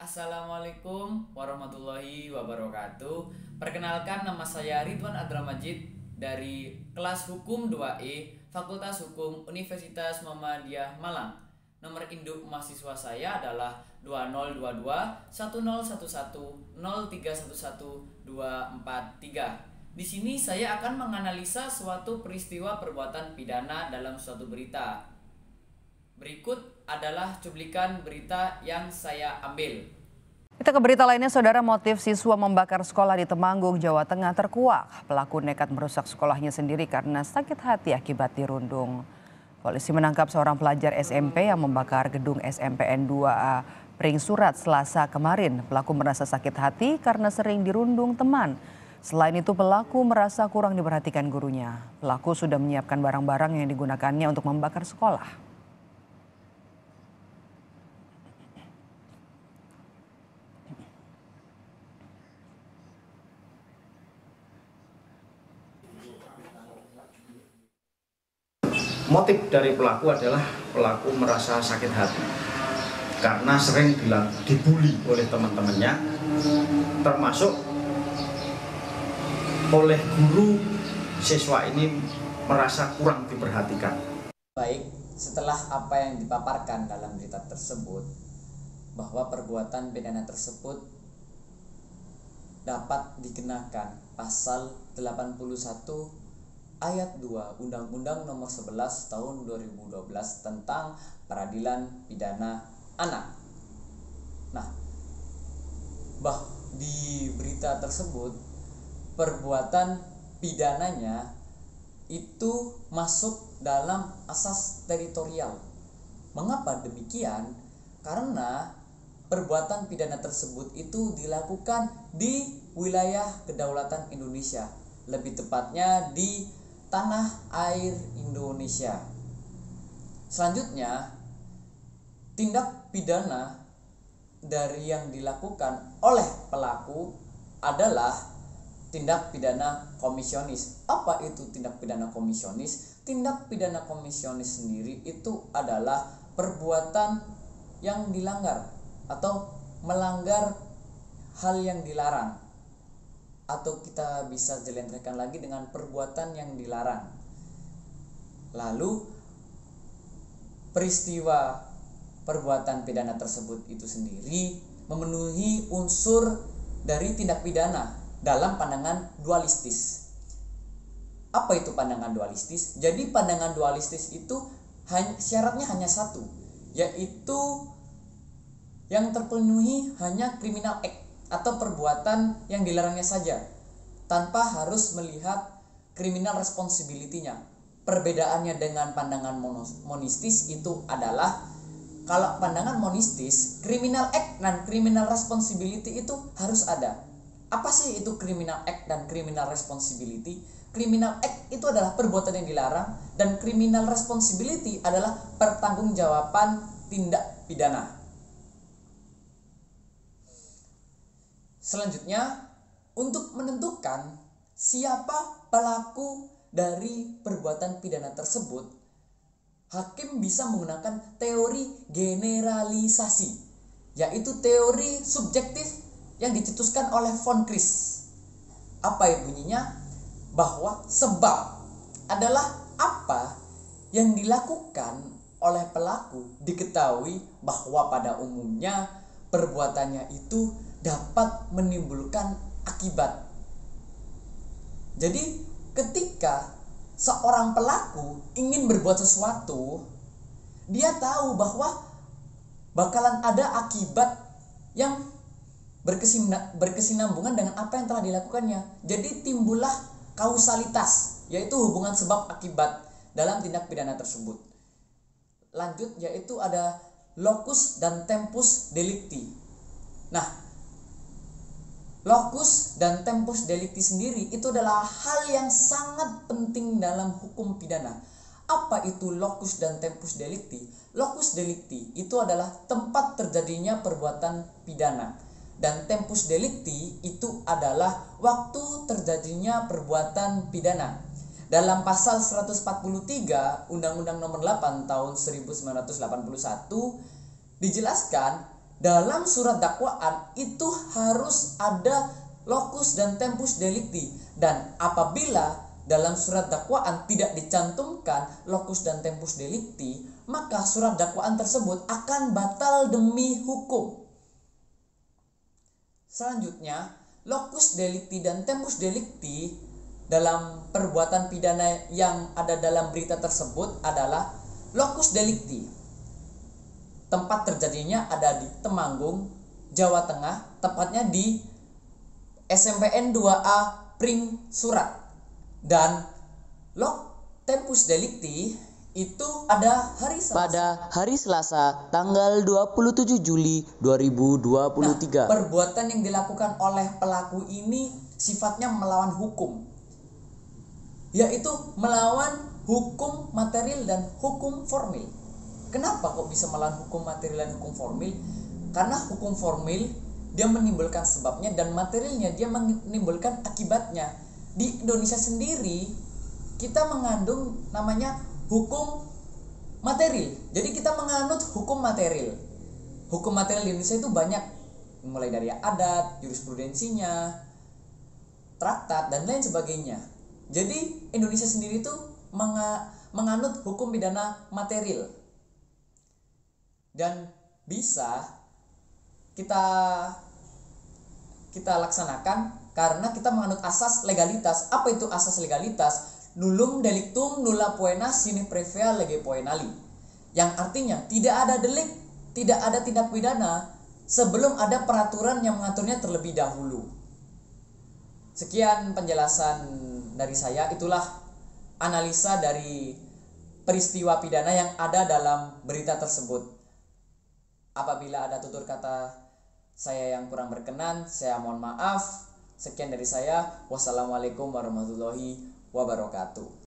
Assalamualaikum warahmatullahi wabarakatuh. Perkenalkan, nama saya Ridwan Adramajid dari kelas Hukum 2E Fakultas Hukum Universitas Muhammadiyah Malang. Nomor induk mahasiswa saya adalah 2022 10110311 243. Di sini saya akan menganalisa suatu peristiwa perbuatan pidana dalam suatu berita. Berikut adalah cuplikan berita yang saya ambil. Kita ke berita lainnya, saudara. Motif siswa membakar sekolah di Temanggung, Jawa Tengah terkuak. Pelaku nekat merusak sekolahnya sendiri karena sakit hati akibat dirundung. Polisi menangkap seorang pelajar SMP yang membakar gedung SMPN 2A Pring Surat Selasa kemarin. Pelaku merasa sakit hati karena sering dirundung teman. Selain itu, pelaku merasa kurang diperhatikan gurunya. Pelaku sudah menyiapkan barang-barang yang digunakannya untuk membakar sekolah. Motif dari pelaku adalah pelaku merasa sakit hati karena sering dibully oleh teman-temannya, termasuk oleh guru. Siswa ini merasa kurang diperhatikan. Baik, setelah apa yang dipaparkan dalam berita tersebut, bahwa perbuatan pidana tersebut dapat dikenakan pasal 81 Ayat 2 Undang-Undang Nomor 11 Tahun 2012 tentang Peradilan Pidana Anak. Nah, di berita tersebut perbuatan pidananya itu masuk dalam asas teritorial. Mengapa demikian? Karena perbuatan pidana tersebut itu dilakukan di wilayah kedaulatan Indonesia, lebih tepatnya di tanah air Indonesia. Selanjutnya, tindak pidana dari yang dilakukan oleh pelaku adalah tindak pidana komisionis. Apa itu tindak pidana komisionis? Tindak pidana komisionis sendiri itu adalah perbuatan yang dilanggar atau melanggar hal yang dilarang, atau kita bisa jelentrehkan lagi dengan perbuatan yang dilarang. Lalu peristiwa perbuatan pidana tersebut itu sendiri memenuhi unsur dari tindak pidana dalam pandangan dualistis. Apa itu pandangan dualistis? Jadi pandangan dualistis itu syaratnya hanya satu, yaitu yang terpenuhi hanya criminal act atau perbuatan yang dilarangnya saja, tanpa harus melihat criminal responsibility-nya. Perbedaannya dengan pandangan monistis itu adalah, kalau pandangan monistis, criminal act dan criminal responsibility itu harus ada. Apa sih itu criminal act dan criminal responsibility? Criminal act itu adalah perbuatan yang dilarang, dan criminal responsibility adalah pertanggungjawaban tindak pidana. Selanjutnya, untuk menentukan siapa pelaku dari perbuatan pidana tersebut, hakim bisa menggunakan teori generalisasi, yaitu teori subjektif yang dicetuskan oleh von Kris. Apa bunyinya? Bahwa sebab adalah apa yang dilakukan oleh pelaku diketahui bahwa pada umumnya perbuatannya itu dapat menimbulkan akibat. Jadi ketika seorang pelaku ingin berbuat sesuatu, dia tahu bahwa bakalan ada akibat yang berkesinambungan dengan apa yang telah dilakukannya. Jadi timbullah kausalitas, yaitu hubungan sebab akibat dalam tindak pidana tersebut. Lanjut, yaitu ada locus dan tempus delicti. Nah, locus dan tempus delicti sendiri itu adalah hal yang sangat penting dalam hukum pidana. Apa itu locus dan tempus delicti? Locus delicti itu adalah tempat terjadinya perbuatan pidana, dan tempus delicti itu adalah waktu terjadinya perbuatan pidana. Dalam pasal 143 Undang-Undang Nomor 8 Tahun 1981 dijelaskan dalam surat dakwaan itu harus ada locus dan tempus delicti, dan apabila dalam surat dakwaan tidak dicantumkan locus dan tempus delicti, maka surat dakwaan tersebut akan batal demi hukum. Selanjutnya, locus delicti dan tempus delicti dalam perbuatan pidana yang ada dalam berita tersebut adalah locus delicti. Tempat terjadinya ada di Temanggung, Jawa Tengah, tepatnya di SMPN 2A Pring Surat. Dan tempus delicti itu ada pada hari Selasa tanggal 27 Juli 2023. Perbuatan yang dilakukan oleh pelaku ini sifatnya melawan hukum, yaitu melawan hukum material dan hukum formil. Kenapa kok bisa melawan hukum material dan hukum formil? Karena hukum formil dia menimbulkan sebabnya dan materialnya dia menimbulkan akibatnya. Di Indonesia sendiri kita mengandung namanya hukum material. Jadi kita menganut hukum material. Hukum material di Indonesia itu banyak, mulai dari adat, jurisprudensinya, traktat dan lain sebagainya. Jadi Indonesia sendiri itu menganut hukum pidana material. Dan bisa kita laksanakan karena kita menganut asas legalitas. Apa itu asas legalitas? Nullum delictum nulla poena sine previa lege poenali. Yang artinya tidak ada delik, tidak ada tindak pidana sebelum ada peraturan yang mengaturnya terlebih dahulu. Sekian penjelasan dari saya. Itulah analisa dari peristiwa pidana yang ada dalam berita tersebut. Apabila ada tutur kata saya yang kurang berkenan, saya mohon maaf. Sekian dari saya. Wassalamualaikum warahmatullahi wabarakatuh.